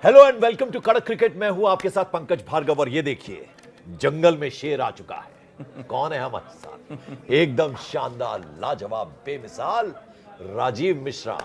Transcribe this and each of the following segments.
Hello and welcome to कड़क cricket. मैं हूं आपके साथ पंकज भार्गव और ये देखिए जंगल में शेर आ चुका है। कौन है हमारे साथ? एकदम शानदार, लाजवाब, बेमिसाल राजीव मिश्रा।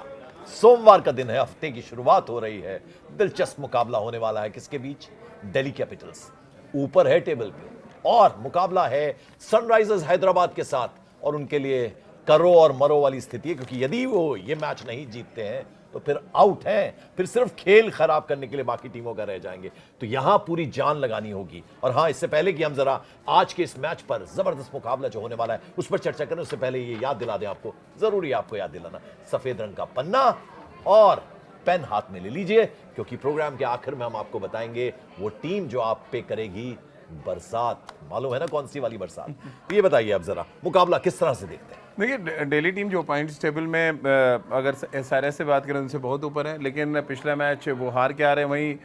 सोमवार का दिन है, हफ्ते की शुरुआत हो रही है। दिलचस्प मुकाबला होने वाला है किसके बीच? दिल्ली कैपिटल्स ऊपर है टेबल पे और मुकाबला है सनराइजर्स हैदराबाद के साथ, और उनके लिए करो और मरो वाली स्थिति है, क्योंकि यदि वो ये मैच नहीं जीतते हैं तो फिर आउट हैं, फिर सिर्फ खेल खराब करने के लिए बाकी टीमों का रह जाएंगे। तो यहां पूरी जान लगानी होगी। और हां, इससे पहले कि हम जरा आज के इस मैच पर, जबरदस्त मुकाबला जो होने वाला है उस पर चर्चा करें, उससे पहले ये याद दिला दें आपको, जरूरी आपको याद दिलाना, सफेद रंग का पन्ना और पेन हाथ में ले लीजिए, क्योंकि प्रोग्राम के आखिर में हम आपको बताएंगे वो टीम जो आप पे करेगी बरसात। मालूम है ना कौन सी वाली बरसात? ये बताइए अब जरा मुकाबला किस तरह से देखते हैं। देखिए, दिल्ली टीम जो पॉइंट्स टेबल में अगर एसआरएच से बात करें उनसे बहुत ऊपर है, लेकिन पिछला मैच वो हार के आ रहे हैं। वहीं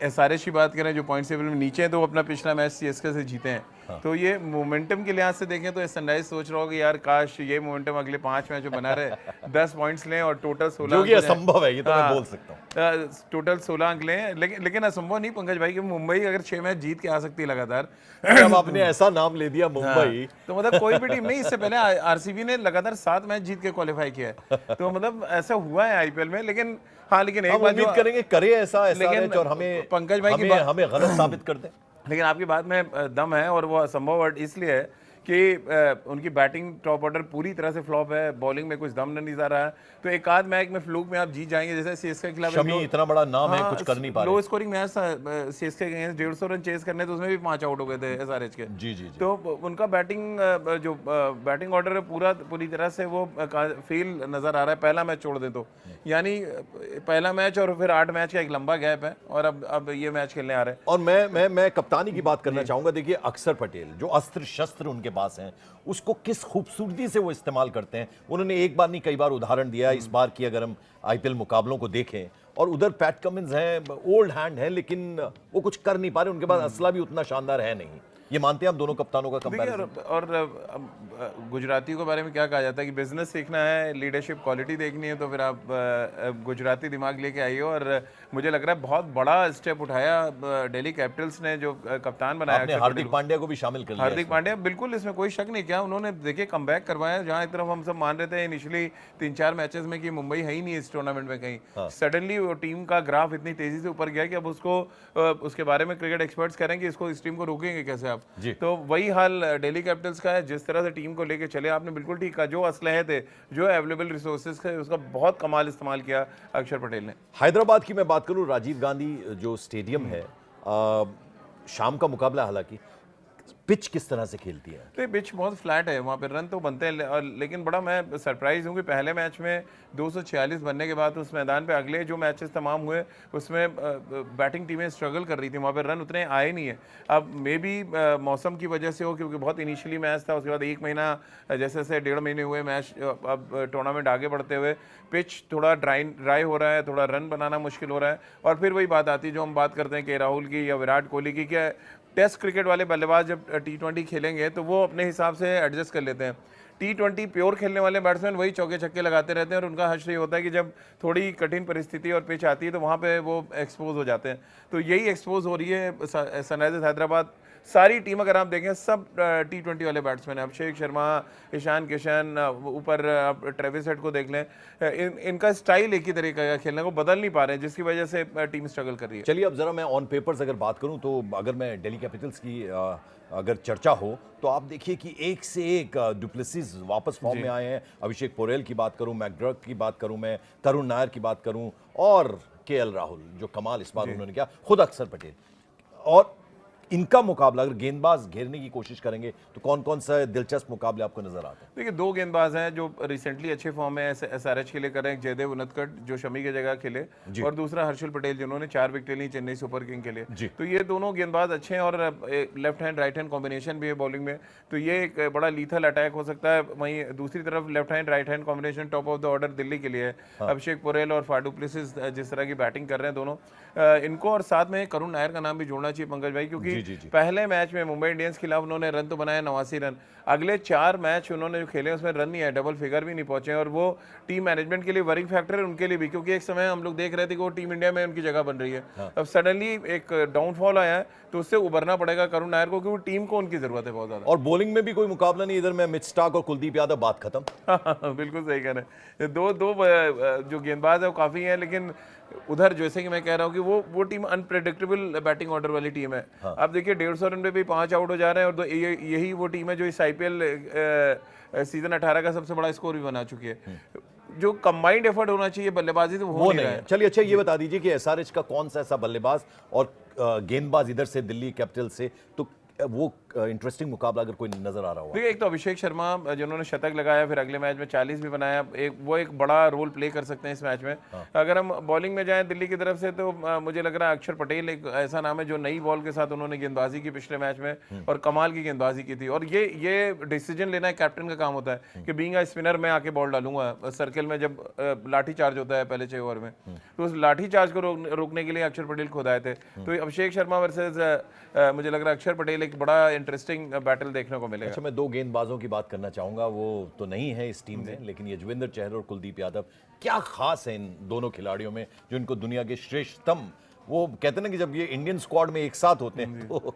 एसआरएच की बात करें जो पॉइंट्स टेबल में नीचे हैं, तो वो अपना पिछला मैच सीएसके से जीते हैं। हाँ। तो ये मोमेंटम के लिहाज से देखें तो सनराइज सोच रहा होगा यार काश ये मोमेंटम अगले 5 मैच में बना रहे 10 पॉइंट्स लें और टोटल 16 जो कि असंभव है, ये तो मैं बोल सकता हूँ। टोटल 16 अंक लें, लेकिन असंभव नहीं पंकज भाई, कि मुंबई अगर 6 मैच जीत के आ सकती है लगातार। जब आपने ऐसा नाम ले दिया मुंबई, तो मतलब कोई भी टीम नहीं, इससे पहले आरसीबी ने लगातार 7 मैच जीत के क्वालिफाई किया है। तो मतलब ऐसा हुआ है आईपीएल में। लेकिन हाँ, लेकिन एक बात उम्मीद करेंगे करे ऐसा लेकिन और हमें पंकज भाई की हमें गलत साबित कर दें। लेकिन आपकी बात में दम है, और वो असंभव इसलिए है कि उनकी बैटिंग टॉप ऑर्डर पूरी तरह से फ्लॉप है, बॉलिंग में कुछ दम नहीं जा रहा है। तो एक आध मैच में फ्लूक में आप जीत जाएंगे, जैसे सीएसके के खिलाफ शमी इतना बड़ा नाम है, कुछ कर नहीं पा रहे। लो स्कोरिंग मैच था सीएसके के अगेंस्ट, 150 रन चेस करने, तो उसमें भी 5 आउट हो गए थे एसआरएच के। जी जी जी। तो उनका बैटिंग ऑर्डर है पूरी तरह से वो फेल नजर आ रहा है। पहला मैच छोड़ दे तो, यानी पहला मैच और फिर 8 मैच का एक लंबा गैप है, और अब ये मैच खेलने आ रहे हैं। और मैं कप्तानी की बात करना चाहूंगा। देखिए, अक्षर पटेल जो अस्त्र शस्त्र उनके पास हैं, उसको किस खूबसूरती से वो इस्तेमाल करते हैं। उन्होंने एक बार नहीं कई बार उदाहरण दिया है इस बार की, अगर हम आईपीएल मुकाबलों को देखें। और उधर पैट कमिंस हैं, ओल्ड हैंड है, लेकिन वो कुछ कर नहीं पा रहे। उनके पास असला भी उतना शानदार है नहीं। ये मानते हैं आप दोनों कप्तानों का कंपैरिजन? और गुजराती के बारे में क्या कहा जाता है कि बिजनेस सीखना है, लीडरशिप क्वालिटी देखनी है, तो फिर आप गुजराती दिमाग लेके आइए। और मुझे लग रहा है बहुत बड़ा स्टेप उठाया दिल्ली कैपिटल्स ने, जो कप्तान बनाया। हार्दिक पांड्या को भी शामिल कर लिया। हार्दिक पांड्या, बिल्कुल, इसमें कोई शक नहीं। क्या उन्होंने देखिए कमबैक करवाया, जहाँ एक तरफ हम सब मान रहे थे इनिशियली 3-4 मैचेस में कि मुंबई है ही नहीं इस टूर्नामेंट में कहीं। सडनली वो टीम का ग्राफ इतनी तेजी से ऊपर गया कि अब उसके बारे में क्रिकेट एक्सपर्ट्स कह रहे हैं कि इसको, इस टीम को रोकेंगे कैसे आप। तो वही हाल दिल्ली कैपिटल्स का है। जिस तरह से टीम को लेके चले, आपने बिल्कुल ठीक कहा, जो असलहे थे, जो अवेलेबल रिसोर्सेज थे, उसका बहुत कमाल इस्तेमाल किया अक्षर पटेल ने। हैदराबाद की मैं बात करूं, राजीव गांधी जो स्टेडियम है, शाम का मुकाबला, हालांकि पिच किस तरह से खेलती है? तो पिच बहुत फ्लैट है, वहाँ पे रन तो बनते हैं, लेकिन बड़ा मैं सरप्राइज हूँ कि पहले मैच में 246 बनने के बाद उस मैदान पे अगले जो मैचेस तमाम हुए उसमें बैटिंग टीमें स्ट्रगल कर रही थी, वहाँ पे रन उतने आए नहीं है। अब मे बी मौसम की वजह से हो, क्योंकि बहुत इनिशियली मैच था, उसके बाद 1 महीना, जैसे जैसे 1.5 महीने हुए मैच, अब टूर्नामेंट आगे बढ़ते हुए पिच थोड़ा ड्राई हो रहा है, थोड़ा रन बनाना मुश्किल हो रहा है। और फिर वही बात आती है जो हम बात करते हैं कि राहुल की या विराट कोहली की, क्या टेस्ट क्रिकेट वाले बल्लेबाज जब T20 खेलेंगे तो वो अपने हिसाब से एडजस्ट कर लेते हैं। T20 प्योर खेलने वाले बैट्समैन वही चौके छक्के लगाते रहते हैं, और उनका हश्र ये होता है कि जब थोड़ी कठिन परिस्थिति और पिच आती है तो वहाँ पे वो एक्सपोज हो जाते हैं। तो यही एक्सपोज हो रही है सनराइजर्स हैदराबाद। सारी टीम अगर आप देखें, सब T20 वाले बैट्समैन हैं। अभिषेक शर्मा, ईशान किशन, ऊपर आप ट्रेविस हेड को देख लें, इनका स्टाइल एक ही तरीके का खेलने को बदल नहीं पा रहे हैं, जिसकी वजह से टीम स्ट्रगल कर रही है। चलिए, अब जरा मैं ऑन पेपर्स अगर बात करूं, तो अगर मैं दिल्ली कैपिटल्स की अगर चर्चा हो, तो आप देखिए कि एक से एक डुप्लेसिस वापस फॉर्म में आए हैं। अभिषेक पोरेल की बात करूं, मैकडर्क की बात करूं, मैं करुण नायर की बात करूं, और केएल राहुल जो कमाल इस बार उन्होंने किया, खुद अक्षर पटेल। और इनका मुकाबला अगर गेंदबाज घेरने की कोशिश करेंगे तो कौन कौन सा दिलचस्प मुकाबले आपको नजर आते हैं? देखिए, 2 गेंदबाज हैं जो रिसेंटली अच्छे फॉर्म में एसआरएच के लिए कर रहे हैं। जयदेव उनतकट जो शमी की जगह खेले, और दूसरा हर्षल पटेल जिन्होंने 4 विकेट ली चेन्नई सुपर किंग के लिए। तो ये दोनों गेंदबाज अच्छे हैं, और left hand right hand combination भी है बॉलिंग में, तो ये एक बड़ा लीथल अटैक हो सकता है। वहीं दूसरी तरफ left hand right hand combination top of the order Delhi के लिए है। अभिषेक पोरेल और फाडू प्लेसिस जिस तरह की बैटिंग कर रहे हैं दोनों, इनको, और साथ में करुण नायर का नाम भी जोड़ना चाहिए पंकज भाई, क्योंकि जी, जी। पहले मैच में मुंबई इंडियंस के खिलाफ उन्होंने रन तो बनाया 89 रन, अगले 4 मैच उन्होंने जो खेले उसमें रन नहीं आए, डबल फिगर भी नहीं पहुंचे, और वो टीम मैनेजमेंट के लिए वरिंग फैक्टर है उनके लिए भी, क्योंकि एक समय हम लोग देख रहे थे कि वो टीम इंडिया में उनकी जगह बन रही है। अब सडनली एक डाउनफॉल आया है, तो उससे उभरना पड़ेगा करुण नायर को, क्योंकि टीम को उनकी जरूरत है बहुत ज्यादा। और बॉलिंग में भी कोई मुकाबला नहीं, इधर में मिच स्टार्क और कुलदीप यादव, बात खत्म। बिल्कुल सही कह रहे हैं, दो जो गेंदबाज है वो काफी हैं, लेकिन उधर जैसे कि मैं कह रहा हूँ कि वो टीम अनप्रेडिक्टेबल बैटिंग ऑर्डर वाली टीम है। आप देखिए 150 रन पे भी 5 आउट हो जा रहे हैं, और यही वो टीम है जो इस आईपीएल सीजन 18 का सबसे बड़ा स्कोर भी बना चुकी है। जो कंबाइंड एफर्ट होना चाहिए बल्लेबाजी, तो वो नहीं है। चलिए अच्छा ये बता दीजिए कि एसआरएच का कौन सा ऐसा बल्लेबाज और गेंदबाज इधर से दिल्ली कैपिटल से, तो वो इंटरेस्टिंग मुकाबला अगर कोई नजर आ रहा हो। देखिए एक तो अभिषेक शर्मा जिन्होंने शतक लगाया, फिर अगले मैच में 40 भी बनाया, वो एक बड़ा रोल प्ले कर सकते हैं इस मैच में। अगर हम बॉलिंग में जाएं दिल्ली की तरफ से, तो मुझे लग रहा है अक्षर पटेल एक ऐसा नाम है जो नई बॉल के साथ उन्होंने गेंदबाजी की पिछले मैच में, और कमाल की गेंदबाजी की थी। और ये डिसीजन लेना एक कैप्टन का काम होता है कि बीइंग अ स्पिनर मैं आके बॉल डालूंगा सर्किल में, जब लाठी चार्ज होता है पहले 6 ओवर में, तो उस लाठी चार्ज को रोकने के लिए अक्षर पटेल खुद आए थे। तो अभिषेक शर्मा वर्सेज मुझे लग रहा है अक्षर पटेल एक बड़ा इंटरेस्टिंग बैटल देखने को मिलेगा। अच्छा मैं 2 गेंदबाजों की बात करना चाहूंगा, वो तो नहीं है इस टीम में, लेकिन युजवेंद्र चहल और कुलदीप यादव, क्या खास है इन दोनों खिलाड़ियों में जो इनको दुनिया के श्रेष्ठतम, वो कहते हैं ना कि जब ये इंडियन स्क्वाड में एक साथ होते हैं तो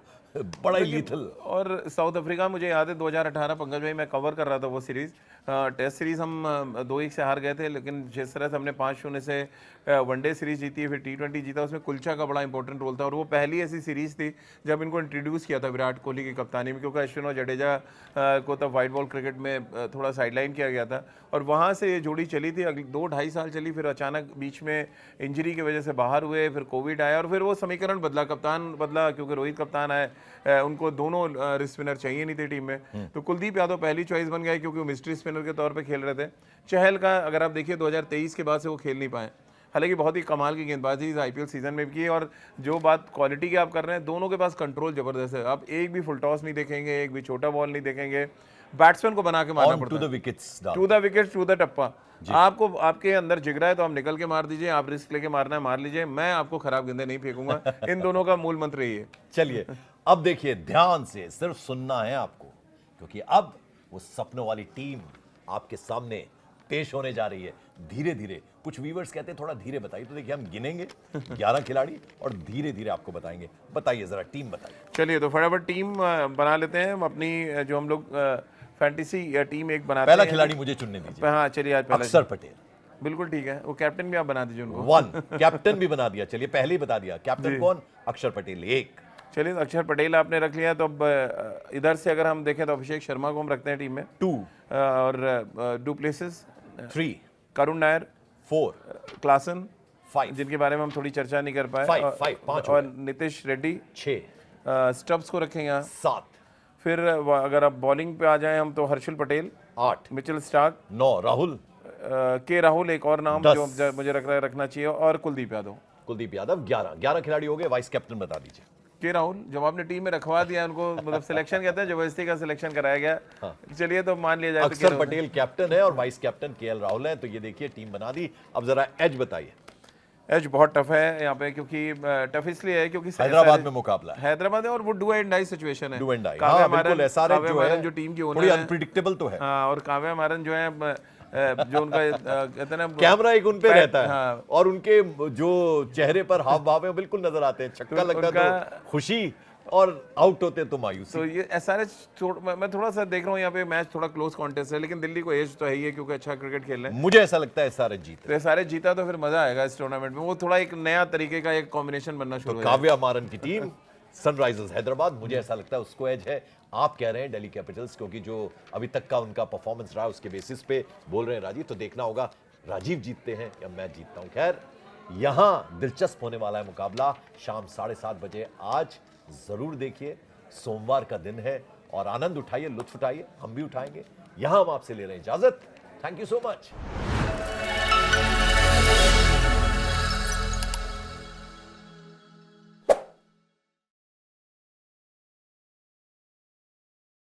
बड़ा ही लीथल। और साउथ अफ्रीका मुझे याद है 2018 पंकज भाई मैं कवर कर रहा था वो सीरीज, टेस्ट सीरीज हम 2-1 से हार गए थे, लेकिन जिस तरह से हमने 5-0 से वनडे सीरीज जीती है, फिर T20 जीता, उसमें कुलचा का बड़ा इंपॉर्टेंट रोल था। और वो पहली ऐसी सीरीज थी जब इनको इंट्रोड्यूस किया था विराट कोहली की कप्तानी में, क्योंकि अश्विन और जडेजा को तब वाइट बॉल क्रिकेट में थोड़ा साइडलाइन किया गया था, और वहाँ से ये जोड़ी चली थी, अगले 2-2.5 साल चली, फिर अचानक बीच में इंजरी की वजह से बाहर हुए, फिर कोविड आया, और फिर वो समीकरण बदला, कप्तान बदला, क्योंकि रोहित कप्तान आए, उनको दोनों रिस्ट स्पिनर चाहिए नहीं थे टीम में, तो कुलदीप यादव पहली चॉइस बन गए, क्योंकि वो मिस्ट्री स्पिनर के तौर पे खेल रहे थे। चहल का अगर आप देखिए 2023 के बाद से वो खेल नहीं पाए, हालांकि बहुत ही कमाल की गेंदबाजी इस आईपीएल सीजन में भी की है। और जो बात क्वालिटी की आप कर रहे हैं, दोनों के पास कंट्रोल जबरदस्त है, आप एक भी फुल टॉस नहीं देखेंगे, एक भी छोटा बॉल नहीं देखेंगे, बैट्समैन को बना के मारना पड़ता है, to the wickets, to the टप्पा। आपको आपके अंदर जिगरा है तो आप निकल के मार दीजिए, आप रिस्क लेके मारना है मार लीजिए, मैं आपको खराब गेंदे नहीं फेंकूंगा। इन दोनों का मूल मंत्र यही है। चलिए अब देखिए ध्यान से, सिर्फ सुनना है आपको, क्योंकि अब वो सपनों वाली टीम आपके सामने पेश होने जा रही है धीरे धीरे। कुछ व्यूअर्स कहते हैं थोड़ा धीरे बताइए, तो देखिए हम गिनेंगे 11 खिलाड़ी और धीरे धीरे आपको बताएंगे। बताइए जरा, टीम बताइए। चलिए तो फटाफट टीम बना लेते हैं अपनी, जो हम लोग फैंटेसी टीम एक बनाते पहला हैं। खिलाड़ी मुझे चुनने दीजिए। हाँ चलिए, आज पहला अक्षर पटेल। बिल्कुल ठीक है, वो कैप्टन भी आप बना दीजिए उनको। 1 कैप्टन भी बना दिया, चलिए पहले ही बता दिया। कैप्टन कौन? अक्षर पटेल 1। चलिए अक्षर पटेल आपने रख लिया, तो अब इधर से अगर हम देखें तो अभिषेक शर्मा को हम रखते हैं टीम में 2 और डुप्लेसिस 3 करुण नायर 4 क्लासन 5 जिनके बारे में हम थोड़ी चर्चा नहीं कर पाए 5 और नितिश रेड्डी 6 स्टब्स को रखेंगे यहाँ 7 फिर अगर आप बॉलिंग पे आ जाएं हम, तो हर्षल पटेल 8 मिचेल स्टार्क 9 राहुल के राहुल एक और नाम 10 जो मुझे रखना चाहिए, और कुलदीप यादव 11 खिलाड़ी हो गए। वाइस कैप्टन बता दीजिए। के राहुल जब आपने टीम में रखवा दिया उनको, मतलब सिलेक्शन कहते हैं जबरदस्ती का सिलेक्शन कराया गया। चलिए तो मान लिया जाए अक्षर पटेल कैप्टन है और वाइस कैप्टन केएल राहुल है, तो ये देखिए टीम बना दी। अब जरा एज बताइए। एज बहुत टफ है यहाँ पे, क्योंकि टफ इसलिए है क्योंकि हैदराबाद में मुकाबला है, हैदराबाद है, और वो डू एंड डाई सिचुएशन है। डू एंड डाई, हाँ बिल्कुल। एसआरएच जो है जो टीम की थोड़ी अनप्रेडिक्टेबल तो है, और काव्या मारन जो है जो उनका कहते हैं ना, कैमरा एक उन पे रहता है, हाँ। और उनके जो चेहरे पर हाव भाव है बिल्कुल नजर आते हैं। छक्का लगता तो खुशी और आउट होते तो मायूसी। तो ये एसआरएच मैं थोड़ा सा देख रहा हूँ यहाँ पे मैच थोड़ा क्लोज कॉन्टेस्ट है, लेकिन दिल्ली को एज तो है ही है क्योंकि अच्छा क्रिकेट खेल रहे हैं। मुझे ऐसा लगता है एसआरएच जीते। तो एसआरएच जीता तो फिर मजा आएगा इस टूर्नामेंट में, वो थोड़ा एक नया तरीके का एक कॉम्बिनेशन बनना शुरू हो जाएगा। काव्या मारन की टीम सनराइजर्स हैदराबाद, मुझे ऐसा लगता है उसको एज है। आप कह रहे हैं दिल्ली कैपिटल्स, क्योंकि जो अभी तक का उनका परफॉर्मेंस रहा उसके बेसिस पे बोल रहे हैं राजीव। तो देखना होगा राजीव जीतते हैं या मैं जीतता हूं। खैर यहां दिलचस्प होने वाला है मुकाबला शाम 7:30 बजे। आज जरूर देखिए, सोमवार का दिन है, और आनंद उठाइए, लुत्फ उठाइए, हम भी उठाएंगे। यहां हम आपसे ले रहे हैं इजाजत। Thank you so much.